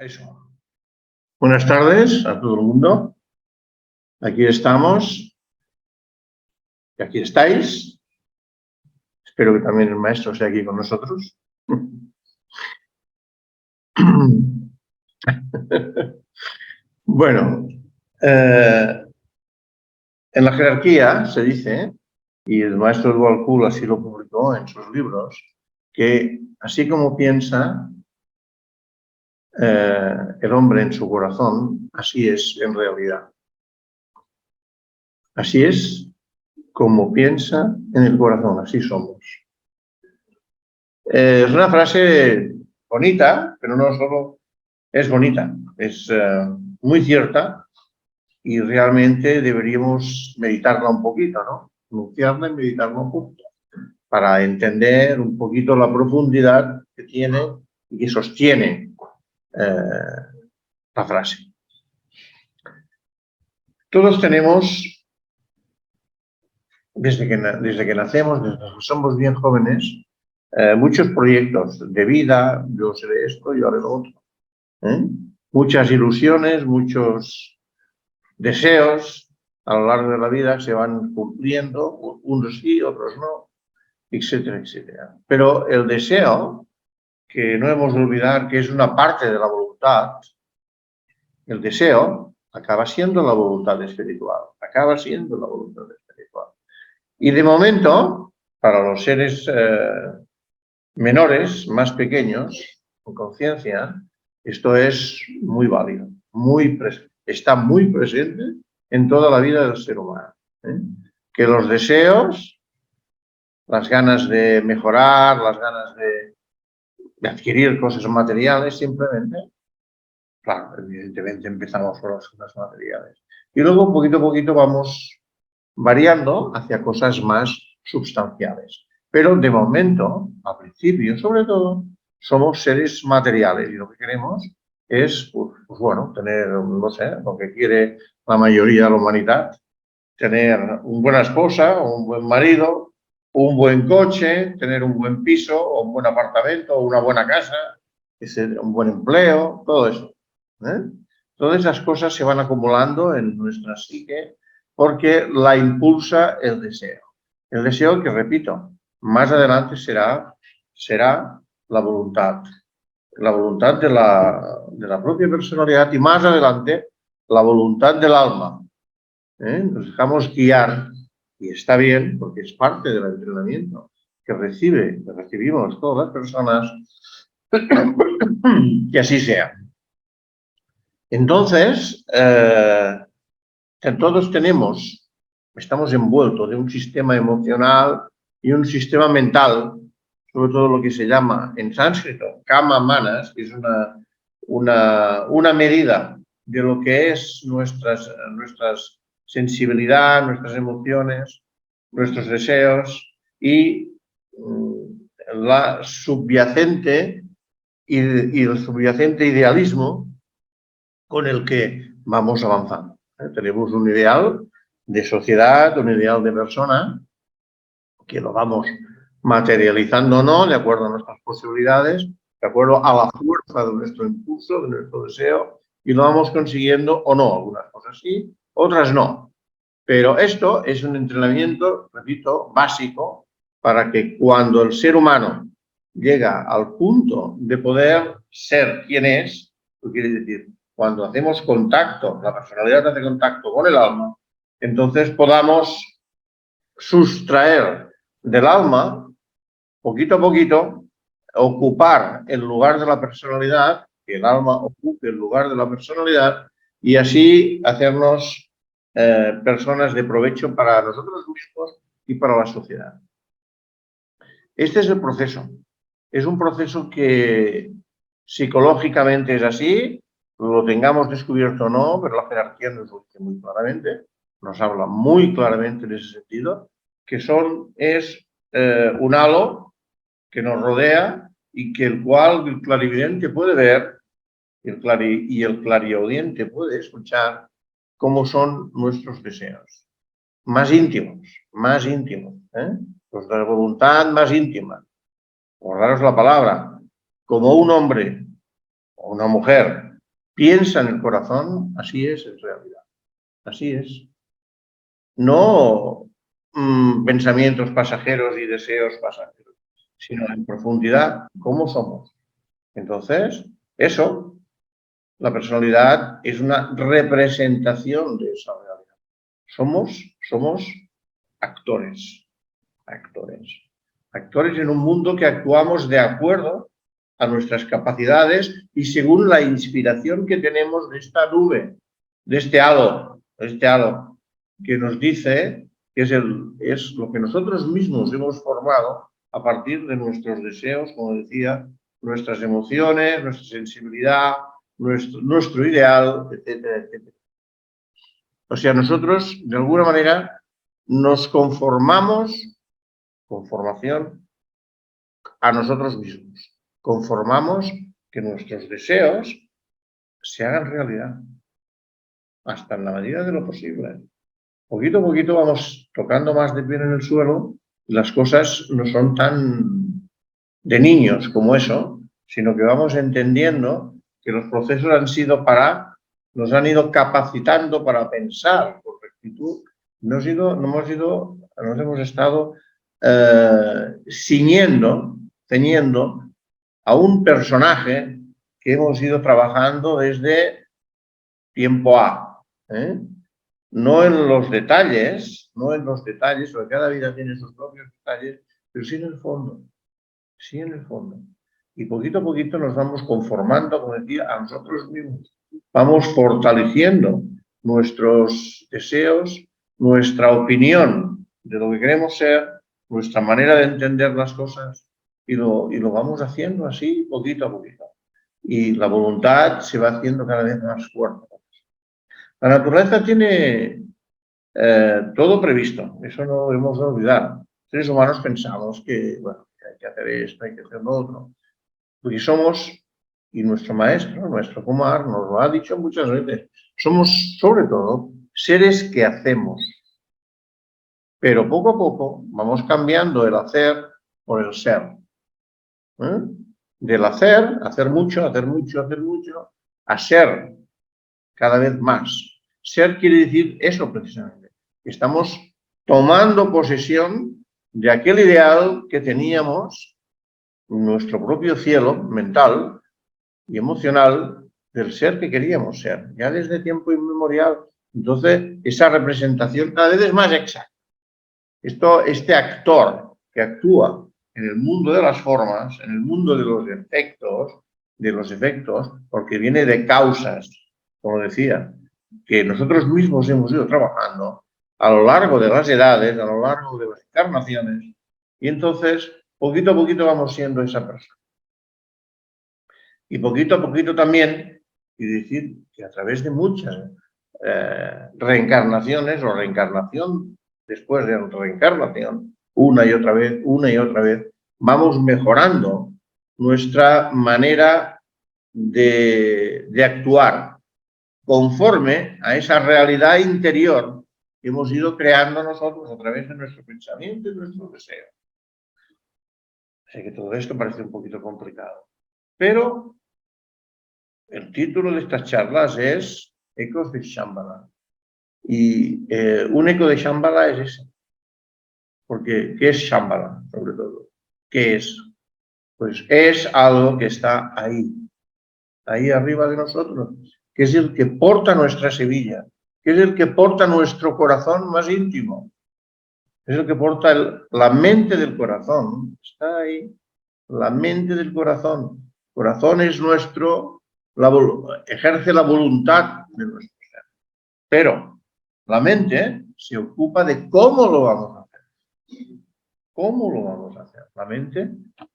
Eso. Buenas tardes a todo el mundo. Aquí estamos. Y aquí estáis. Espero que también el maestro sea aquí con nosotros. Bueno, en la jerarquía se dice, y el maestro Eduard Kuhl así lo publicó en sus libros, que así como piensa el hombre en su corazón, así es en realidad. Así es como piensa en el corazón, así somos. Es una frase bonita, pero no solo es bonita, es muy cierta y realmente deberíamos meditarla un poquito, ¿no? Pronunciarla y meditarla un poquito para entender un poquito la profundidad que tiene y que sostiene la frase. Todos tenemos, desde que nacemos, desde que somos bien jóvenes, muchos proyectos de vida. Yo seré esto, yo haré lo otro. Muchas ilusiones, muchos deseos a lo largo de la vida se van cumpliendo, unos sí, otros no, etcétera, etcétera. Pero el deseo, que no hemos de olvidar que es una parte de la voluntad, el deseo acaba siendo la voluntad espiritual, acaba siendo la voluntad espiritual. Y de momento, para los seres menores, más pequeños, con conciencia, esto es muy válido, está muy presente en toda la vida del ser humano. Que los deseos, las ganas de mejorar, las ganas de adquirir cosas materiales, simplemente, claro, evidentemente empezamos por las cosas materiales. Y luego, poquito a poquito, vamos variando hacia cosas más substanciales. Pero de momento, al principio, sobre todo, somos seres materiales y lo que queremos es, pues bueno, tener, no sé, lo que quiere la mayoría de la humanidad, tener una buena esposa, un buen marido, un buen coche, tener un buen piso, o un buen apartamento, o una buena casa, un buen empleo, todo eso. Todas esas cosas se van acumulando en nuestra psique porque la impulsa el deseo. El deseo que, repito, más adelante será la voluntad de la propia personalidad y más adelante la voluntad del alma. Nos dejamos guiar y está bien porque es parte del entrenamiento que recibimos todas las personas, que así sea. Entonces, todos estamos envueltos de un sistema emocional y un sistema mental, sobre todo lo que se llama en sánscrito kama manas, que es una medida de lo que es nuestras sensibilidad, nuestras emociones, nuestros deseos y la subyacente y el subyacente idealismo con el que vamos avanzando. Tenemos un ideal de sociedad, un ideal de persona, que lo vamos materializando o no, de acuerdo a nuestras posibilidades, de acuerdo a la fuerza de nuestro impulso, de nuestro deseo, y lo vamos consiguiendo o no. Algunas cosas sí, otras no. Pero esto es un entrenamiento, repito, básico, para que cuando el ser humano llega al punto de poder ser quien es, ¿qué quiere decir? Cuando hacemos contacto, la personalidad hace contacto con el alma, entonces podamos sustraer del alma, poquito a poquito, ocupar el lugar de la personalidad, que el alma ocupe el lugar de la personalidad y así hacernos personas de provecho para nosotros mismos y para la sociedad. Este es el proceso. Es un proceso que psicológicamente es así, lo tengamos descubierto o no, pero la jerarquía nos lo dice muy claramente, nos habla muy claramente en ese sentido, que es un halo que nos rodea y que el cual el clarividente puede ver y el clariaudiente puede escuchar cómo son nuestros deseos. Más íntimos, los de la voluntad más íntima. Guardaros la palabra, como un hombre o una mujer piensa en el corazón, así es en realidad. Así es. No pensamientos pasajeros y deseos pasajeros, sino en profundidad, ¿cómo somos? Entonces, eso, la personalidad es una representación de esa realidad. Somos actores, actores en un mundo que actuamos de acuerdo a nuestras capacidades y según la inspiración que tenemos de esta nube, de este halo que nos dice que es lo que nosotros mismos hemos formado a partir de nuestros deseos, como decía, nuestras emociones, nuestra sensibilidad, nuestro ideal, etcétera, etcétera. O sea, nosotros, de alguna manera, nos conformamos, conformación, a nosotros mismos. Conformamos que nuestros deseos se hagan realidad, hasta en la medida de lo posible. Poquito a poquito vamos tocando más de pie en el suelo y las cosas no son tan de niños como eso, sino que vamos entendiendo que los procesos nos han ido capacitando para pensar con rectitud. Nos hemos estado ceñiendo a un personaje que hemos ido trabajando desde tiempo A. No en los detalles, porque cada vida tiene sus propios detalles, pero sí en el fondo. Sí, en el fondo. Y poquito a poquito nos vamos conformando, como decía, a nosotros mismos. Vamos fortaleciendo nuestros deseos, nuestra opinión de lo que queremos ser, nuestra manera de entender las cosas y lo vamos haciendo así poquito a poquito. Y la voluntad se va haciendo cada vez más fuerte. La naturaleza tiene todo previsto, eso no lo hemos de olvidar. Los seres humanos pensamos que, bueno, hay que hacer esto, hay que hacer lo otro, porque somos, y nuestro maestro, nuestro Kumar, nos lo ha dicho muchas veces, somos sobre todo seres que hacemos, pero poco a poco vamos cambiando el hacer por el ser. Del hacer mucho, a ser cada vez más. Ser quiere decir eso precisamente. Estamos tomando posesión de aquel ideal que teníamos, nuestro propio cielo mental y emocional del ser que queríamos ser, ya desde tiempo inmemorial. Entonces, esa representación cada vez es más exacta. Este actor que actúa en el mundo de las formas, en el mundo de los efectos, porque viene de causas, como decía, que nosotros mismos hemos ido trabajando a lo largo de las edades, a lo largo de las encarnaciones, y entonces, poquito a poquito vamos siendo esa persona. Y poquito a poquito también, y decir que a través de muchas reencarnaciones o reencarnación después de reencarnación, una y otra vez, vamos mejorando nuestra manera de actuar conforme a esa realidad interior que hemos ido creando nosotros a través de nuestro pensamiento y nuestro deseo. Sé que todo esto parece un poquito complicado, pero el título de estas charlas es Ecos de Shambhala. Y un eco de Shambhala es ese. Porque, ¿qué es Shambhala, sobre todo? ¿Qué es? Pues es algo que está ahí arriba de nosotros, que es el que porta nuestra semilla, que es el que porta nuestro corazón más íntimo, es el que porta la mente del corazón. Está ahí, la mente del corazón. El corazón es ejerce la voluntad de nuestro ser. Pero la mente se ocupa de cómo lo vamos a hacer. ¿Cómo lo vamos a hacer? La mente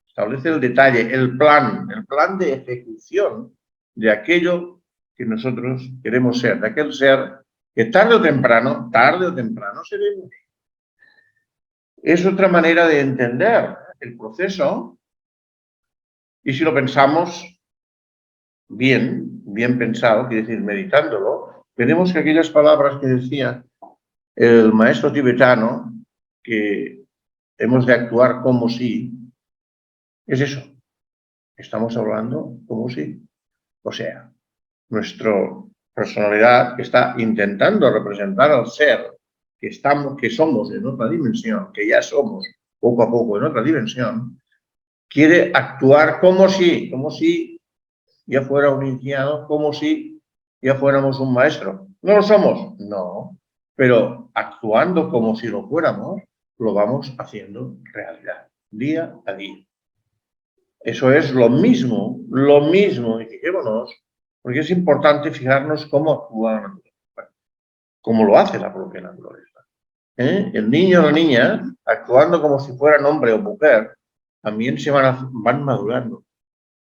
establece el detalle, el plan de ejecución de aquello que nosotros queremos ser, de aquel ser que tarde o temprano seremos. Es otra manera de entender el proceso y si lo pensamos bien pensado, quiere decir meditándolo, veremos que aquellas palabras que decía el maestro tibetano, que hemos de actuar como si, es eso. Estamos hablando como si. O sea, nuestra personalidad está intentando representar al ser que somos en otra dimensión, que ya somos poco a poco en otra dimensión, quiere actuar como si ya fuera un iniciado, como si ya fuéramos un maestro. ¿No lo somos? No, pero actuando como si lo fuéramos, lo vamos haciendo realidad, día a día. Eso es lo mismo, y fijémonos, porque es importante fijarnos cómo actúa la naturaleza, cómo lo hace la propia naturaleza. El niño o la niña, actuando como si fueran hombre o mujer, también se van madurando,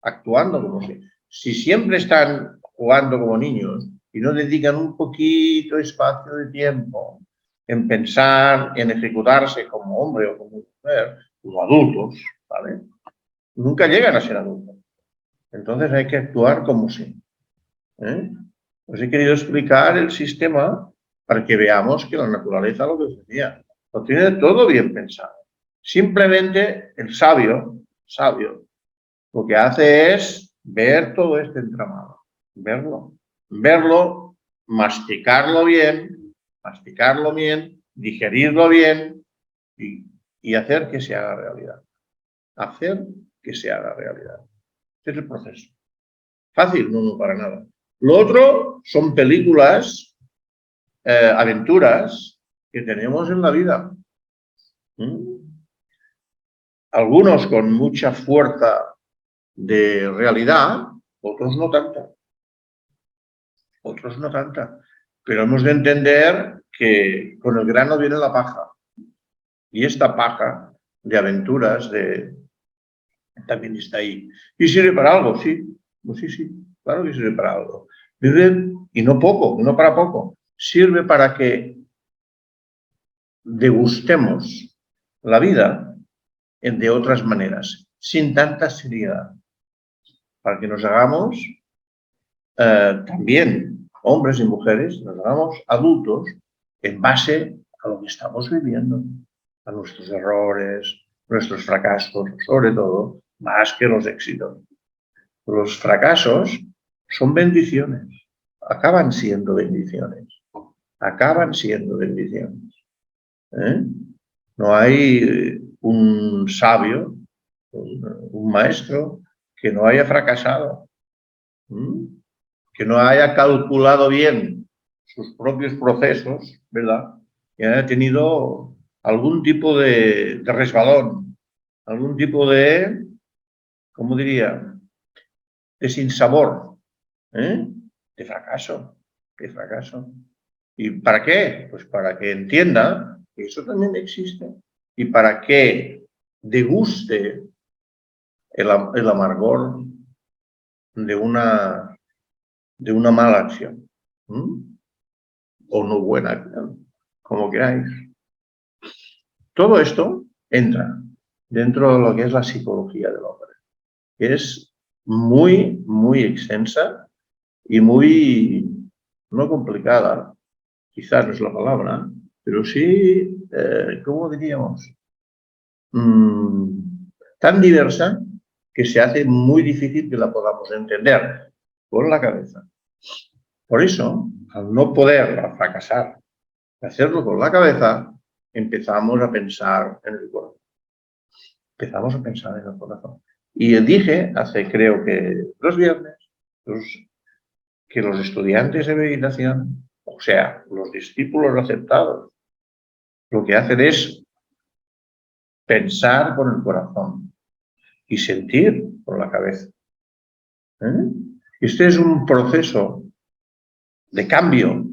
actuando como si siempre están jugando como niños y no dedican un poquito espacio de tiempo en pensar, en ejecutarse como hombre o como mujer, como adultos, ¿vale? Nunca llegan a ser adultos. Entonces hay que actuar como si. Os he querido explicar el sistema para que veamos que la naturaleza lo que os decía, lo tiene todo bien pensado. Simplemente el sabio, lo que hace es ver todo este entramado, verlo, masticarlo bien, digerirlo bien y hacer que se haga realidad. Hacer que se haga realidad. Este es el proceso. Fácil, no para nada. Lo otro son películas, aventuras que tenemos en la vida. Algunos con mucha fuerza de realidad, otros no tanta. Otros no tanta. Pero hemos de entender que con el grano viene la paja. Y esta paja de aventuras también está ahí. ¿Y sirve para algo? Sí. Pues sí, claro que sirve para algo. Sirve, y no poco, no para poco. Sirve para que degustemos la vida de otras maneras, sin tanta seriedad. Para que nos hagamos también, hombres y mujeres, nos hagamos adultos en base a lo que estamos viviendo, a nuestros errores, nuestros fracasos, sobre todo, más que los éxitos. Los fracasos son bendiciones, acaban siendo bendiciones, No hay un sabio, un maestro que no haya fracasado, que no haya calculado bien sus propios procesos, ¿verdad? Que haya tenido algún tipo de resbalón, algún tipo de, ¿cómo diría?, de sinsabor, de fracaso. ¿Y para qué? Pues para que entienda que eso también existe y para que deguste el amargor de una mala acción o no buena acción, como queráis. Todo esto entra dentro de lo que es la psicología del hombre. Es muy, muy extensa y muy, no complicada, quizás no es la palabra, pero sí, ¿cómo diríamos? Tan diversa que se hace muy difícil que la podamos entender con la cabeza. Por eso, al no poder fracasar, hacerlo con la cabeza, empezamos a pensar en el corazón. Y dije, hace creo que 2 viernes, que los estudiantes de meditación, o sea, los discípulos aceptados, lo que hacen es pensar con el corazón y sentir con la cabeza. Este es un proceso de cambio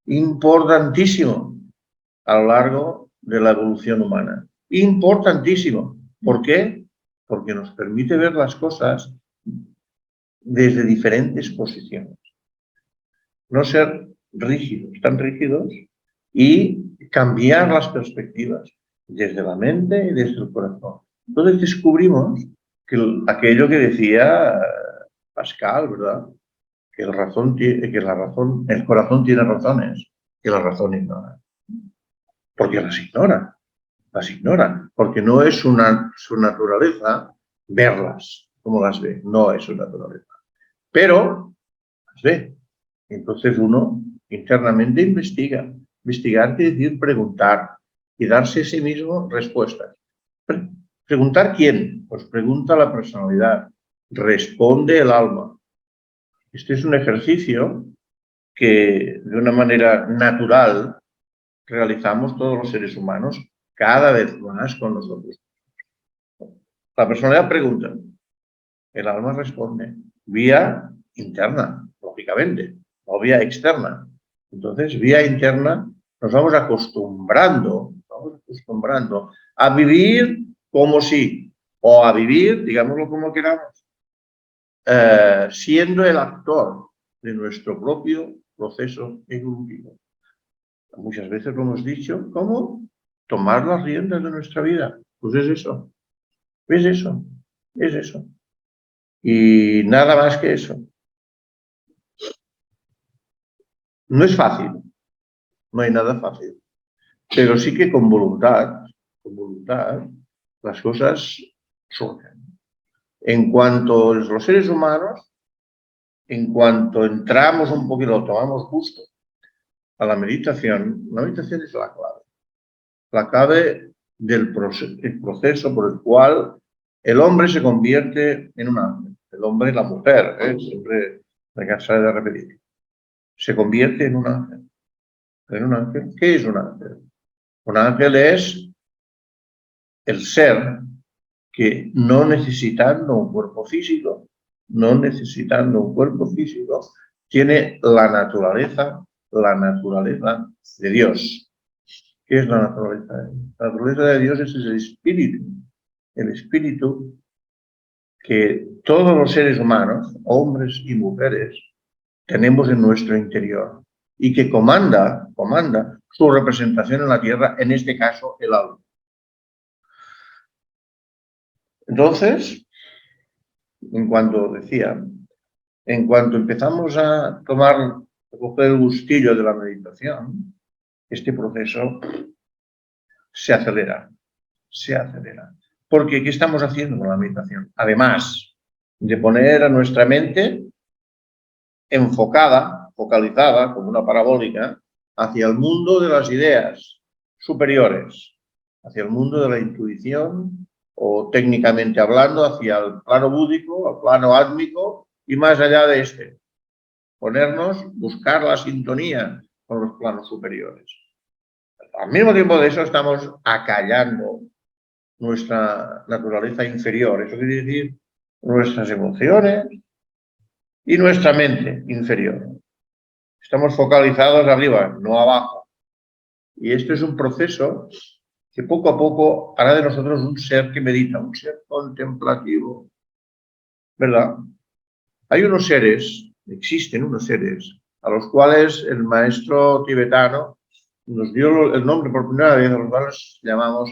importantísimo a lo largo de la evolución humana. Importantísimo. ¿Por qué? Porque nos permite ver las cosas desde diferentes posiciones. No ser tan rígidos, y cambiar las perspectivas desde la mente y desde el corazón. Entonces descubrimos que aquello que decía Pascal, ¿verdad? Que el corazón tiene razones que la razón ignora. Porque las ignora, porque no es su naturaleza verlas como las ve, no es su naturaleza. Pero ¿Sí? Entonces uno internamente investiga. Investigar quiere decir preguntar y darse a sí mismo respuestas. ¿Preguntar quién? Pues pregunta la personalidad. Responde el alma. Este es un ejercicio que de una manera natural realizamos todos los seres humanos cada vez más con nosotros. La personalidad pregunta, el alma responde, vía interna, lógicamente, o vía externa. Entonces, vía interna, nos vamos acostumbrando a vivir como si, o a vivir, digámoslo como queramos, siendo el actor de nuestro propio proceso evolutivo. Muchas veces lo hemos dicho, ¿cómo? Tomar las riendas de nuestra vida. Pues es eso, es eso, es eso. Y nada más que eso. No es fácil, no hay nada fácil, pero sí que con voluntad, las cosas surgen. En cuanto los seres humanos, en cuanto entramos un poquito, tomamos gusto a la meditación es la clave del proceso por el cual el hombre se convierte en un ángel, el hombre y la mujer, siempre me cansaré de repetir, se convierte en un ángel. ¿En un ángel? ¿Qué es un ángel? Un ángel es el ser que no necesitando un cuerpo físico, tiene la naturaleza de Dios. ¿Qué es la naturaleza de Dios? La naturaleza de Dios es el espíritu que todos los seres humanos, hombres y mujeres, tenemos en nuestro interior y que comanda su representación en la tierra, en este caso el alma. Entonces, en cuanto empezamos a coger el gustillo de la meditación, este proceso se acelera. Porque, ¿qué estamos haciendo con la meditación? Además de poner a nuestra mente focalizada, como una parabólica, hacia el mundo de las ideas superiores, hacia el mundo de la intuición, o técnicamente hablando, hacia el plano búdico, el plano átmico y más allá de este. Buscar la sintonía con los planos superiores. Al mismo tiempo de eso estamos acallando nuestra naturaleza inferior, eso quiere decir nuestras emociones y nuestra mente inferior. Estamos focalizados arriba, no abajo. Y esto es un proceso que poco a poco hará de nosotros un ser que medita, un ser contemplativo. ¿Verdad? Existen unos seres, a los cuales el maestro tibetano nos dio el nombre por primera vez, a los cuales llamamos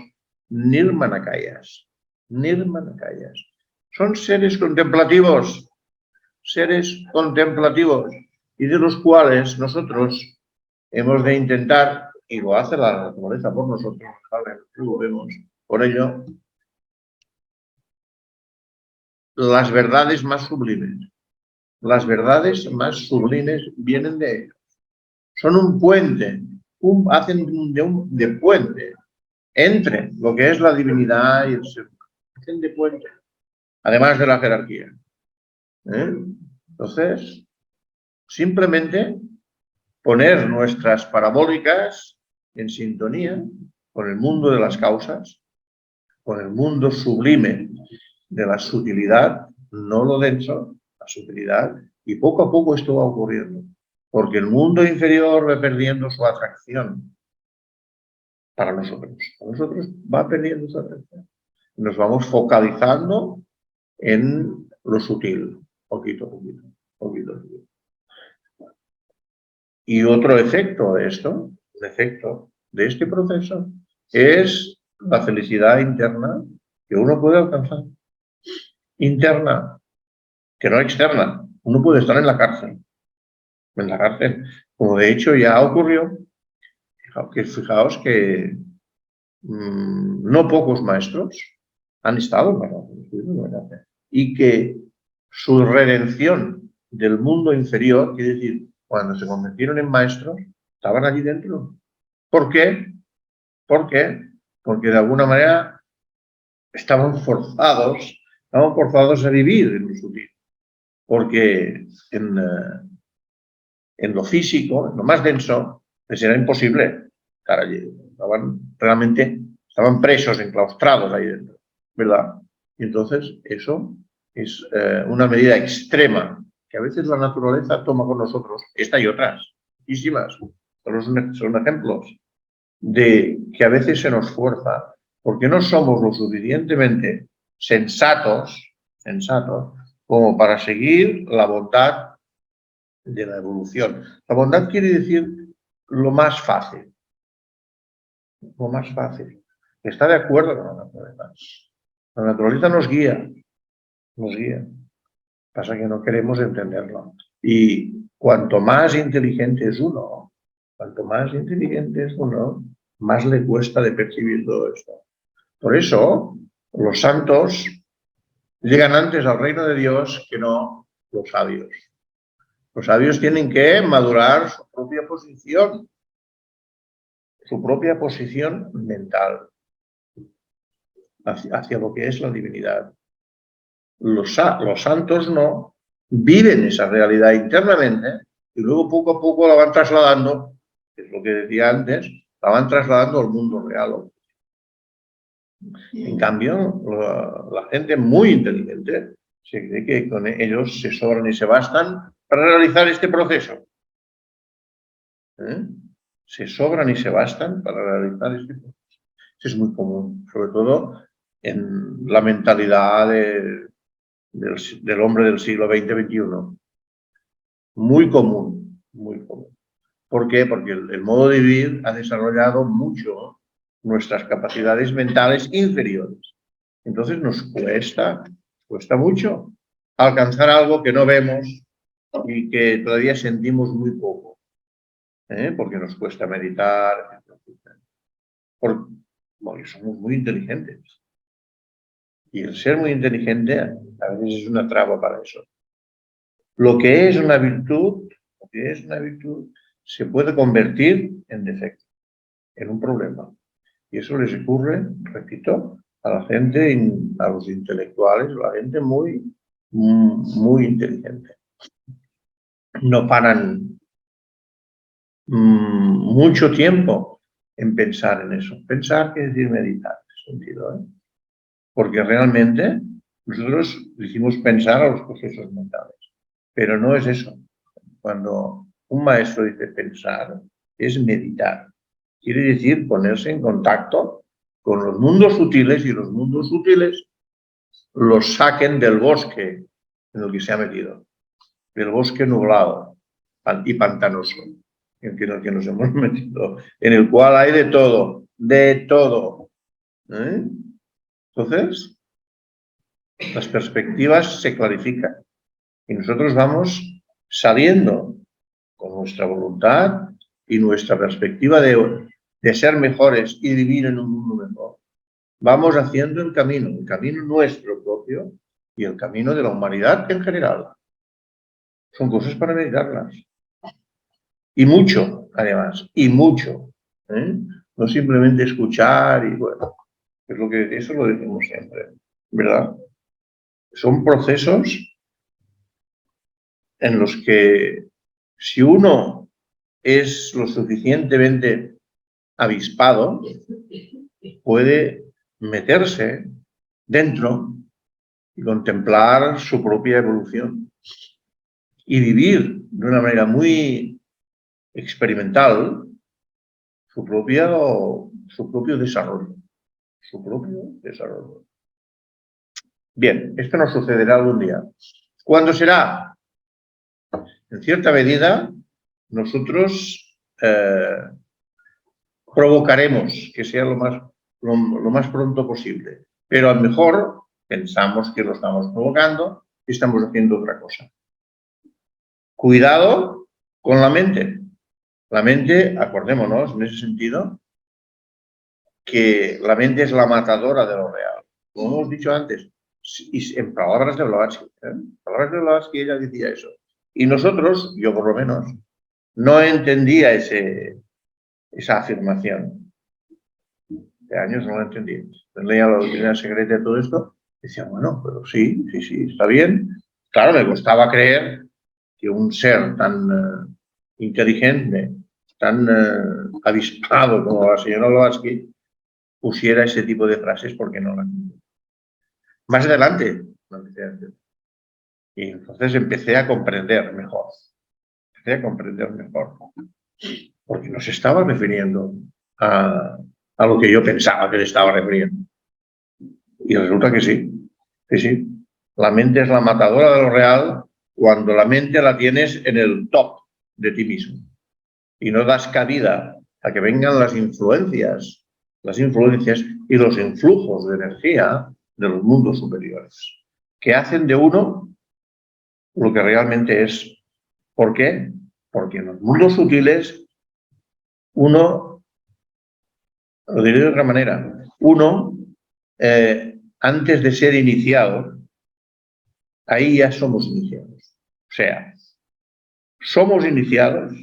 Nirmanakayas. Nirmanakayas. Son seres contemplativos, y de los cuales nosotros hemos de intentar, y lo hace la naturaleza por nosotros, lo vemos, por ello, las verdades más sublimes. Las verdades más sublimes vienen de ellos. Son un puente, hacen de puente entre lo que es la divinidad y el ser humano. Hacen de puente, además de la jerarquía. Entonces, simplemente poner nuestras parabólicas en sintonía con el mundo de las causas, con el mundo sublime de la sutilidad, no lo denso, la sutilidad, y poco a poco esto va ocurriendo, porque el mundo inferior va perdiendo su atracción para nosotros. Para nosotros va perdiendo su atracción. Nos vamos focalizando en lo sutil, poquito a poquito. Y otro efecto de esto, un efecto de este proceso, es la felicidad interna que uno puede alcanzar. Interna, que no externa. Uno puede estar en la cárcel, como de hecho ya ocurrió. Fijaos que no pocos maestros han estado en la cárcel y que su redención del mundo inferior, quiere decir, cuando se convirtieron en maestros, estaban allí dentro. ¿Por qué? ¿Por qué? Porque de alguna manera estaban forzados a vivir en lo sutil. Porque en lo físico, en lo más denso, les era imposible estar allí. Estaban presos, enclaustrados ahí dentro, ¿verdad? Y entonces eso es una medida extrema que a veces la naturaleza toma con nosotros, esta y otras, muchísimas. Son ejemplos de que a veces se nos fuerza porque no somos lo suficientemente sensatos como para seguir la bondad de la evolución. La bondad quiere decir lo más fácil. Lo más fácil. Está de acuerdo con la naturaleza. La naturaleza nos guía. Nos guía. Pasa que no queremos entenderlo. Y cuanto más inteligente es uno, más le cuesta de percibir todo esto. Por eso, los santos llegan antes al reino de Dios que no los sabios. Los sabios tienen que madurar su propia posición mental hacia lo que es la divinidad. Los santos no viven esa realidad internamente y luego poco a poco la van trasladando, que es lo que decía antes, la van trasladando al mundo real. En cambio, la gente muy inteligente se cree que con ellos se sobran y se bastan para realizar este proceso. Se sobran y se bastan para realizar este proceso. Eso es muy común, sobre todo en la mentalidad del hombre del siglo XX-XXI. Muy común, muy común. ¿Por qué? Porque el modo de vivir ha desarrollado mucho nuestras capacidades mentales inferiores. Entonces nos cuesta mucho alcanzar algo que no vemos y que todavía sentimos muy poco. Porque nos cuesta meditar, porque somos muy inteligentes. Y el ser muy inteligente a veces es una traba para eso. Lo que es una virtud se puede convertir en defecto, en un problema. Y eso les ocurre, repito, a la gente, a los intelectuales, a la gente muy, muy inteligente. No paran mucho tiempo en pensar en eso. Pensar quiere decir meditar, en ese sentido, porque realmente nosotros hicimos pensar a los procesos mentales, pero no es eso. Cuando un maestro dice pensar, es meditar. Quiere decir ponerse en contacto con los mundos sutiles y los mundos sutiles los saquen del bosque en el que se ha metido, del bosque nublado y pantanoso en el que nos hemos metido, en el cual hay de todo, de todo. Entonces, las perspectivas se clarifican y nosotros vamos saliendo con nuestra voluntad y nuestra perspectiva de ser mejores y vivir en un mundo mejor. Vamos haciendo el camino nuestro propio y el camino de la humanidad en general. Son cosas para meditarlas. Y mucho, además, y mucho. No simplemente escuchar y bueno, eso lo decimos siempre, ¿verdad? Son procesos en los que si uno es lo suficientemente avispado, puede meterse dentro y contemplar su propia evolución y vivir de una manera muy experimental su propio desarrollo. Bien, esto nos sucederá algún día. ¿Cuándo será? En cierta medida, nosotros provocaremos que sea lo más pronto posible, pero a lo mejor pensamos que lo estamos provocando y estamos haciendo otra cosa. Cuidado con la mente. La mente, acordémonos en ese sentido, que la mente es la matadora de lo real. Como hemos dicho antes, y en palabras de Blavatsky, ella decía eso. Y nosotros, yo por lo menos, no entendía esa afirmación. De años no lo entendía. Entonces leía la doctrina secreta y todo esto, y decía, bueno, pero sí, está bien. Claro, me costaba creer que un ser tan inteligente, tan avispado como la señora Blavatsky, pusiera ese tipo de frases porque no la entendía. Más adelante, lo empecé a entender. Y entonces empecé a comprender mejor. Porque no se estaba refiriendo a lo que yo pensaba que le estaba refiriendo. Y resulta que sí, que sí. La mente es la matadora de lo real cuando la mente la tienes en el top de ti mismo. Y no das cabida a que vengan las influencias y los influjos de energía de los mundos superiores, que hacen de uno lo que realmente es. ¿Por qué? Porque en los mundos sutiles uno, lo diré de otra manera, uno, antes de ser iniciado, ahí ya somos iniciados. O sea, somos iniciados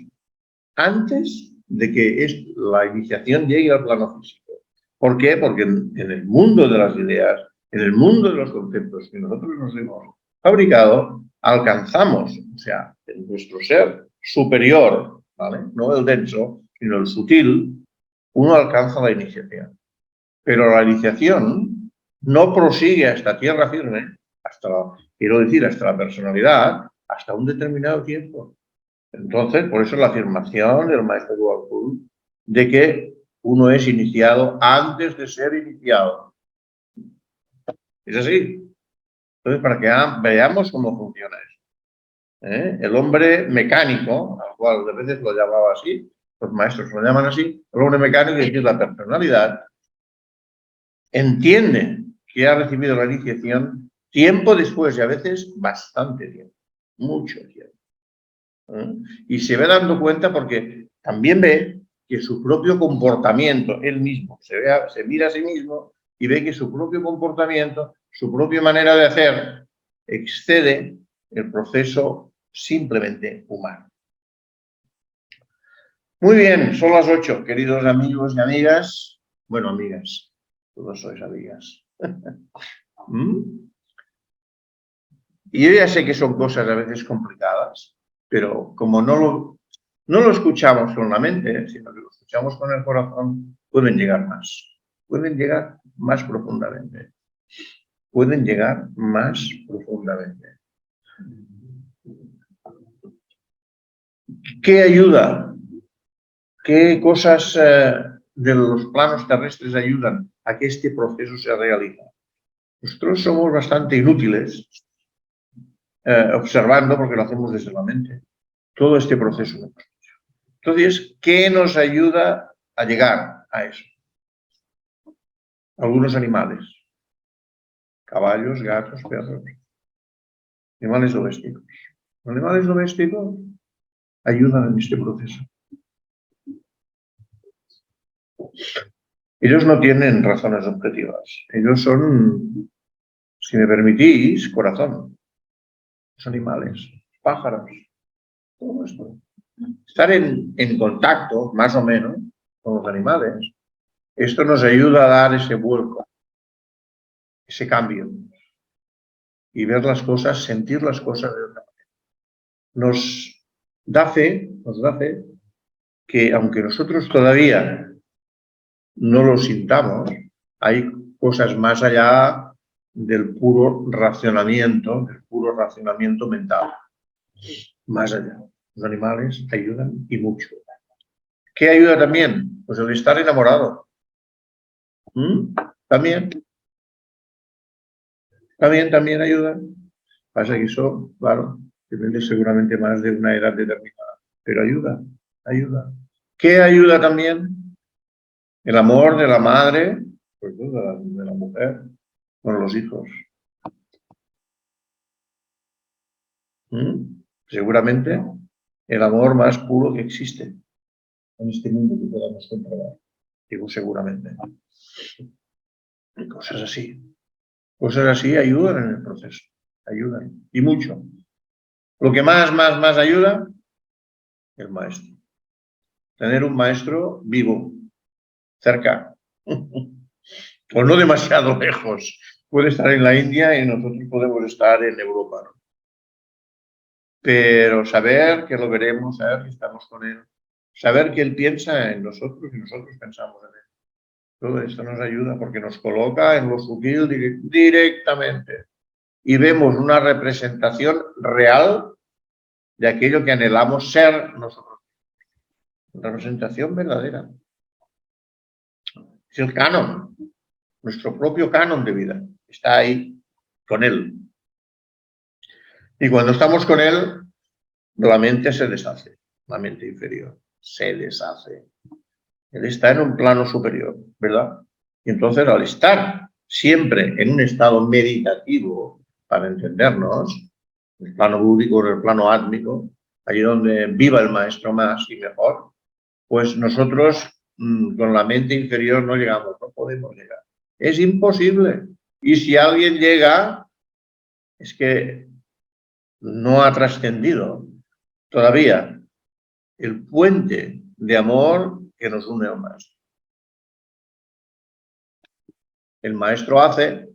antes de que la iniciación llegue al plano físico. ¿Por qué? Porque en el mundo de las ideas, en el mundo de los conceptos que nosotros nos hemos fabricado, alcanzamos, o sea, en nuestro ser superior, ¿vale? No el denso, sino el sutil, uno alcanza la iniciación. Pero la iniciación no prosigue hasta tierra firme, hasta la personalidad, hasta un determinado tiempo. Entonces, por eso la afirmación del maestro Guangul de que uno es iniciado antes de ser iniciado. Es así. Entonces, para que veamos cómo funciona eso. El hombre mecánico, al cual de veces lo llamaba así, los maestros lo llaman así, el hombre mecánico, que es la personalidad, entiende que ha recibido la iniciación tiempo después y a veces bastante tiempo, mucho tiempo. Y se va dando cuenta porque también ve que su propio comportamiento, él mismo, se mira a sí mismo y ve que su propio comportamiento, su propia manera de hacer, excede el proceso simplemente humano. Muy bien, son las 8, queridos amigos y amigas. Bueno, amigas, todos sois amigas. Y yo ya sé que son cosas a veces complicadas, pero como no lo escuchamos con la mente, sino que lo escuchamos con el corazón, pueden llegar más. Pueden llegar más profundamente. Pueden llegar más profundamente. ¿Qué ayuda? ¿Qué cosas de los planos terrestres ayudan a que este proceso se realice? Nosotros somos bastante inútiles observando, porque lo hacemos desde la mente, todo este proceso. Entonces, ¿qué nos ayuda a llegar a eso? Algunos animales. Caballos, gatos, perros. Animales domésticos. Los animales domésticos ayudan en este proceso. Ellos no tienen razones objetivas. Ellos son, si me permitís, corazón. Los animales, pájaros, todo esto. Estar en contacto, más o menos, con los animales, esto nos ayuda a dar ese vuelco, ese cambio. Y ver las cosas, sentir las cosas de otra manera. Nos da fe que aunque nosotros todavía no lo sintamos, hay cosas más allá del puro racionamiento mental. Más allá. Los animales ayudan y mucho. ¿Qué ayuda también? Pues el estar enamorado. También ayuda. Pasa que eso, claro, depende seguramente más de una edad determinada, pero ayuda. ¿Qué ayuda también? El amor de la madre, pues, de la mujer, con los hijos. Seguramente el amor más puro que existe en este mundo que podamos comprobar. Digo seguramente. Y cosas así. Cosas así ayudan en el proceso. Ayudan. Y mucho. Lo que más ayuda, el maestro. Tener un maestro vivo, cerca, o no demasiado lejos. Puede estar en la India y nosotros podemos estar en Europa, ¿no? Pero saber que lo veremos, saber que estamos con él, saber que él piensa en nosotros y nosotros pensamos en él. Todo esto nos ayuda porque nos coloca en lo sutil directamente y vemos una representación real de aquello que anhelamos ser nosotros. Representación verdadera. Es el canon, nuestro propio canon de vida. Está ahí con él. Y cuando estamos con él, la mente se deshace, la mente inferior se deshace. Él está en un plano superior, ¿verdad? Y entonces, al estar siempre en un estado meditativo, para entendernos, el plano búdico, el plano átmico, allí donde viva el maestro más y mejor, pues nosotros con la mente inferior no llegamos, no podemos llegar. Es imposible. Y si alguien llega, es que no ha trascendido todavía el puente de amor que nos une al maestro. El maestro hace,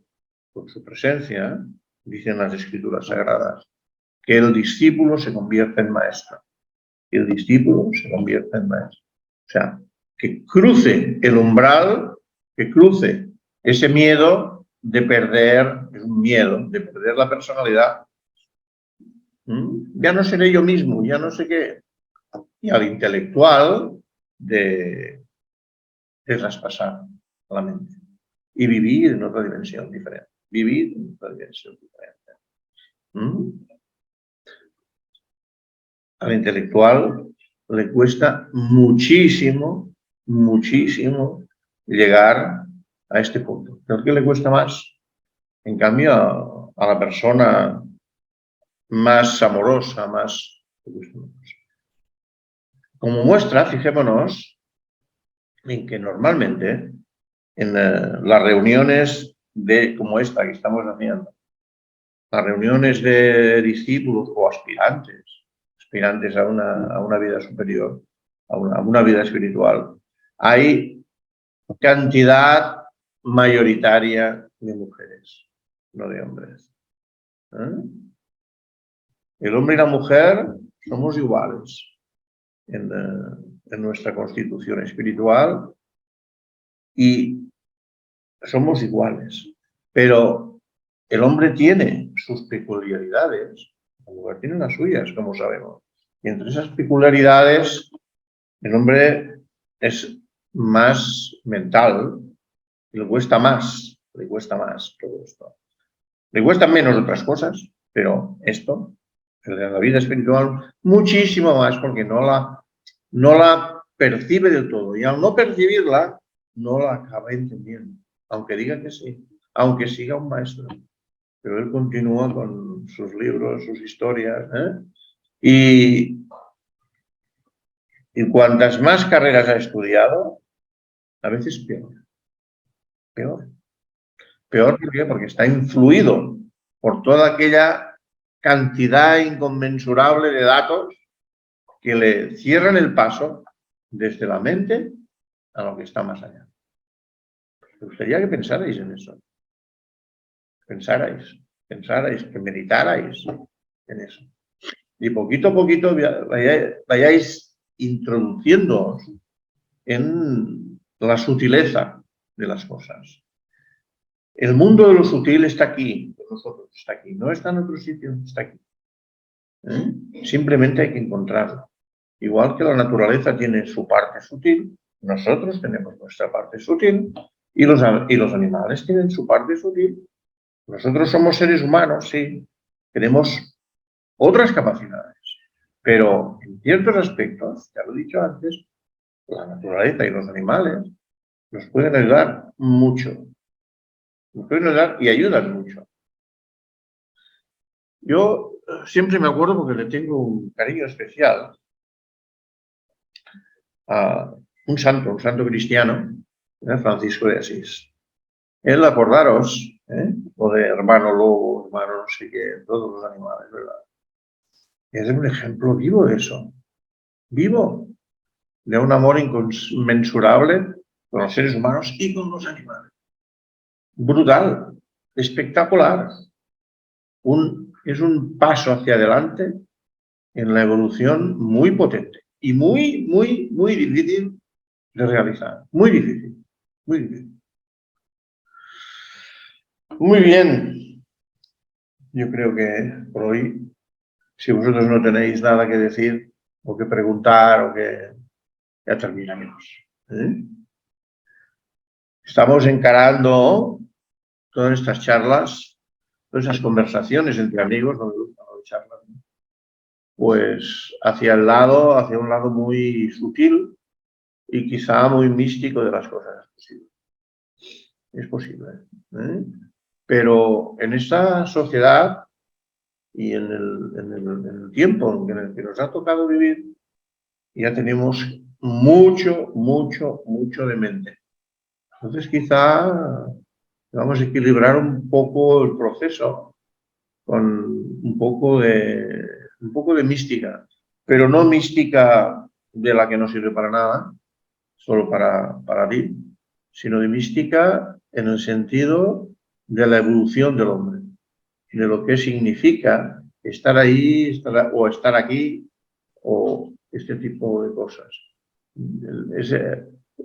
con su presencia, dicen las escrituras sagradas, que el discípulo se convierta en maestro. Y el discípulo se convierta en maestro. O sea, que cruce el umbral, que cruce ese miedo de perder, es un miedo, de perder la personalidad. Ya no seré yo mismo, ya no sé qué. Y al intelectual de traspasar la mente y vivir en otra dimensión diferente. Vivir en otra dimensión diferente. Al intelectual le cuesta muchísimo, muchísimo llegar a este punto. ¿Por qué le cuesta más? En cambio, a la persona más amorosa, más... Como muestra, fijémonos en que normalmente en las reuniones como esta que estamos haciendo, las reuniones de discípulos o aspirantes a una vida superior, a una vida espiritual, hay cantidad mayoritaria de mujeres, no de hombres. El hombre y la mujer somos iguales en nuestra constitución espiritual y somos iguales, pero el hombre tiene sus peculiaridades, la mujer tiene las suyas, como sabemos. Y entre esas peculiaridades, el hombre es más mental y le cuesta más todo esto. Le cuestan menos otras cosas, pero esto, el de la vida espiritual, muchísimo más porque no la percibe del todo. Y al no percibirla, no la acaba entendiendo. Aunque diga que sí, aunque siga un maestro. Pero él continúa con sus libros, sus historias. Y cuantas más carreras ha estudiado, a veces peor. Peor. Peor porque está influido por toda aquella cantidad inconmensurable de datos que le cierran el paso desde la mente a lo que está más allá. Me gustaría que pensarais en eso. Pensarais, que meditarais en eso. Y poquito a poquito vayáis introduciéndoos en la sutileza de las cosas. El mundo de lo sutil está aquí, con nosotros, está aquí. No está en otro sitio, está aquí. Simplemente hay que encontrarlo. Igual que la naturaleza tiene su parte sutil, nosotros tenemos nuestra parte sutil y los animales tienen su parte sutil. Nosotros somos seres humanos, sí, tenemos otras capacidades, pero en ciertos aspectos, ya lo he dicho antes, la naturaleza y los animales nos pueden ayudar mucho. Nos pueden ayudar y ayudan mucho. Yo siempre me acuerdo porque le tengo un cariño especial a un santo cristiano, Francisco de Asís. Él, acordaros, o de hermano lobo, hermano no sé qué, todos los animales, ¿verdad? Es un ejemplo vivo de eso, vivo, de un amor inconmensurable con los seres humanos y con los animales. Brutal, espectacular. Es un paso hacia adelante en la evolución muy potente y muy difícil de realizar. Muy difícil, muy difícil. Muy bien. Yo creo que por hoy, si vosotros no tenéis nada que decir o que preguntar o que ya terminamos. Estamos encarando todas estas charlas, todas esas conversaciones entre amigos, no me gusta hablar de charlas, pues hacia un lado muy sutil y quizá muy místico de las cosas. Es posible. Pero en esta sociedad y en el tiempo en el que nos ha tocado vivir, ya tenemos mucho de mente. Entonces quizá vamos a equilibrar un poco el proceso con un poco de mística, pero no mística de la que no sirve para nada, solo para ti, sino de mística en el sentido de la evolución del hombre, de lo que significa estar ahí o estar aquí o este tipo de cosas. Es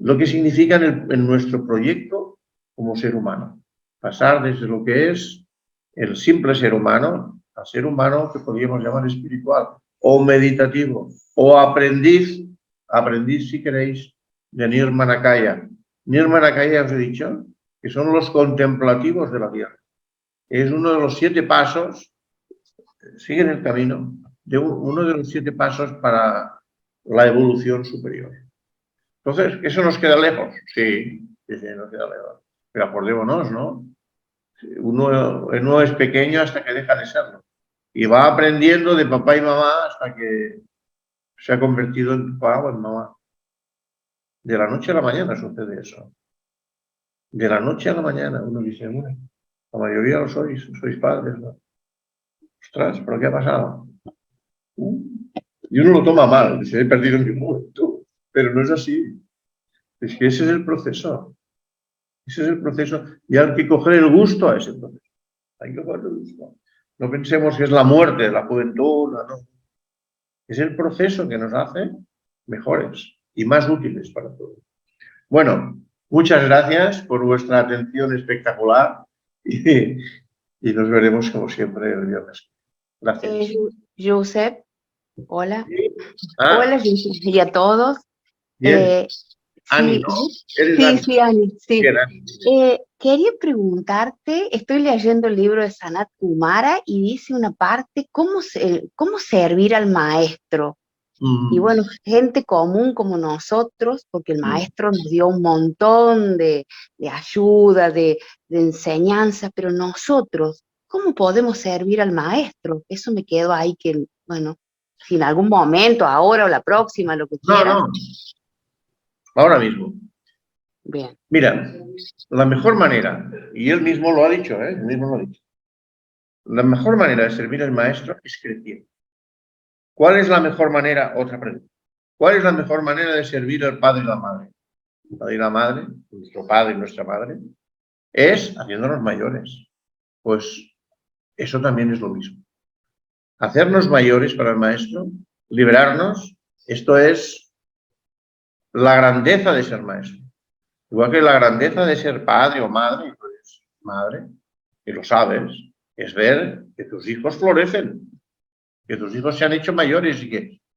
lo que significa en nuestro proyecto como ser humano. Pasar desde lo que es el simple ser humano a ser humano que podríamos llamar espiritual o meditativo o aprendiz si queréis, de Nirmanakaya. Nirmanakaya os he dicho que son los contemplativos de la tierra. Es uno de los 7 pasos, siguen el camino, de uno de los 7 pasos para la evolución superior. Entonces, ¿eso nos queda lejos? Sí, nos queda lejos. Pero acordémonos, ¿no? Uno es pequeño hasta que deja de serlo. Y va aprendiendo de papá y mamá hasta que se ha convertido en papá o en mamá. De la noche a la mañana sucede eso. De la noche a la mañana uno dice, bueno, la mayoría lo sois padres, ¿no? Ostras, ¿pero qué ha pasado? Y uno lo toma mal, dice, he perdido mi juventud. Pero no es así. Es que ese es el proceso. Ese es el proceso. Y hay que coger el gusto a ese proceso. Hay que coger el gusto. No pensemos que es la muerte, la juventud, no. Es el proceso que nos hace mejores y más útiles para todos. Bueno, muchas gracias por vuestra atención espectacular y nos veremos como siempre el viernes. Gracias. Josep, hola. Ah, Hola, Josep, y a todos. bien. Ani, Sí, ¿no? Eres Ani. sí, Ani, sí. Bien, Ani. Quería preguntarte, estoy leyendo el libro de Sanat Kumara y dice una parte, ¿cómo servir al maestro? Y bueno, gente común como nosotros, porque el maestro nos dio un montón de ayuda, de enseñanza, pero nosotros, ¿cómo podemos servir al maestro? Eso me quedó ahí que, bueno, si en algún momento, ahora o la próxima, lo que quieras. No. Ahora mismo. Bien. Mira, la mejor manera, y él mismo lo ha dicho, él mismo lo ha dicho, la mejor manera de servir al maestro es creciendo. ¿Cuál es la mejor manera? Otra pregunta. ¿Cuál es la mejor manera de servir al padre y la madre? El padre y la madre, nuestro padre y nuestra madre, es haciéndonos mayores. Pues eso también es lo mismo. Hacernos mayores para el maestro, liberarnos, esto es la grandeza de ser maestro. Igual que la grandeza de ser padre o madre, y tú eres madre, y lo sabes, es ver que tus hijos florecen, que tus hijos se han hecho mayores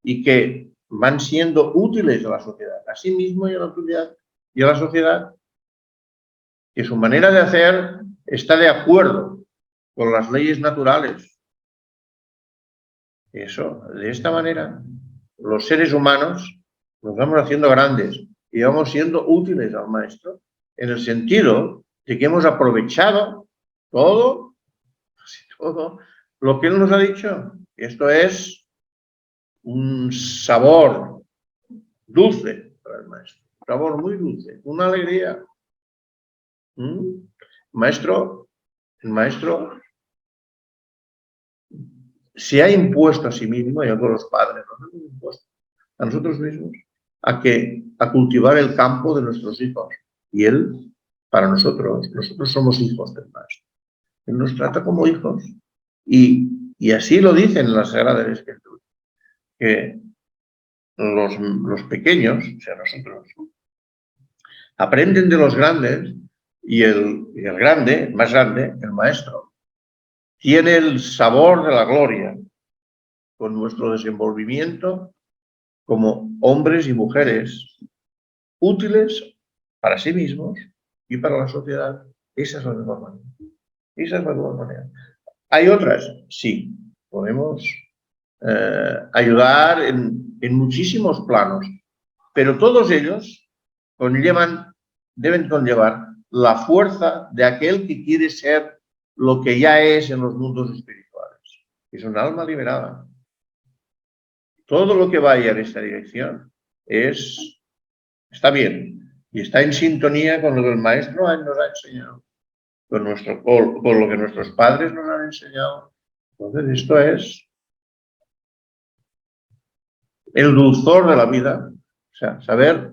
y que van siendo útiles a la sociedad, a sí mismo y a la sociedad, que su manera de hacer está de acuerdo con las leyes naturales. Eso, de esta manera, los seres humanos nos vamos haciendo grandes y vamos siendo útiles al maestro en el sentido de que hemos aprovechado todo, casi todo, lo que él nos ha dicho. Esto es un sabor dulce para el maestro, un sabor muy dulce, una alegría. El maestro se ha impuesto a sí mismo, y a todos los padres, nos hemos impuesto a nosotros mismos a cultivar el campo de nuestros hijos. Y Él, para nosotros somos hijos del Maestro. Él nos trata como hijos. Y así lo dice en la Sagrada Escritura, que los pequeños, o sea, nosotros, aprenden de los grandes y el grande, más grande, el Maestro, tiene el sabor de la gloria con nuestro desenvolvimiento como hombres y mujeres útiles para sí mismos y para la sociedad. Esa es la mejor manera. Esa es la mejor manera. ¿Hay otras? Sí. Podemos ayudar en muchísimos planos, pero todos ellos deben conllevar la fuerza de aquel que quiere ser lo que ya es en los mundos espirituales. Es un alma liberada. Todo lo que vaya en esta dirección está bien y está en sintonía con lo que el Maestro nos ha enseñado, con lo que nuestros padres nos han enseñado. Entonces, esto es el dulzor de la vida, o sea, saber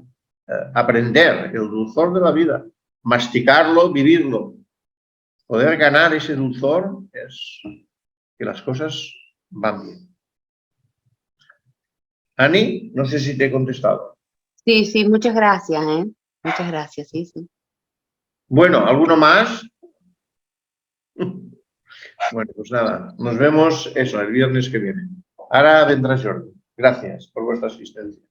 aprender el dulzor de la vida, masticarlo, vivirlo. Poder ganar ese dulzor es que las cosas van bien. Ani, no sé si te he contestado. Sí, sí, muchas gracias, ¿eh? Muchas gracias, sí, sí. Bueno, ¿alguno más? Bueno, pues nada, nos vemos eso, el viernes que viene. Ahora vendrá Jordi. Gracias por vuestra asistencia.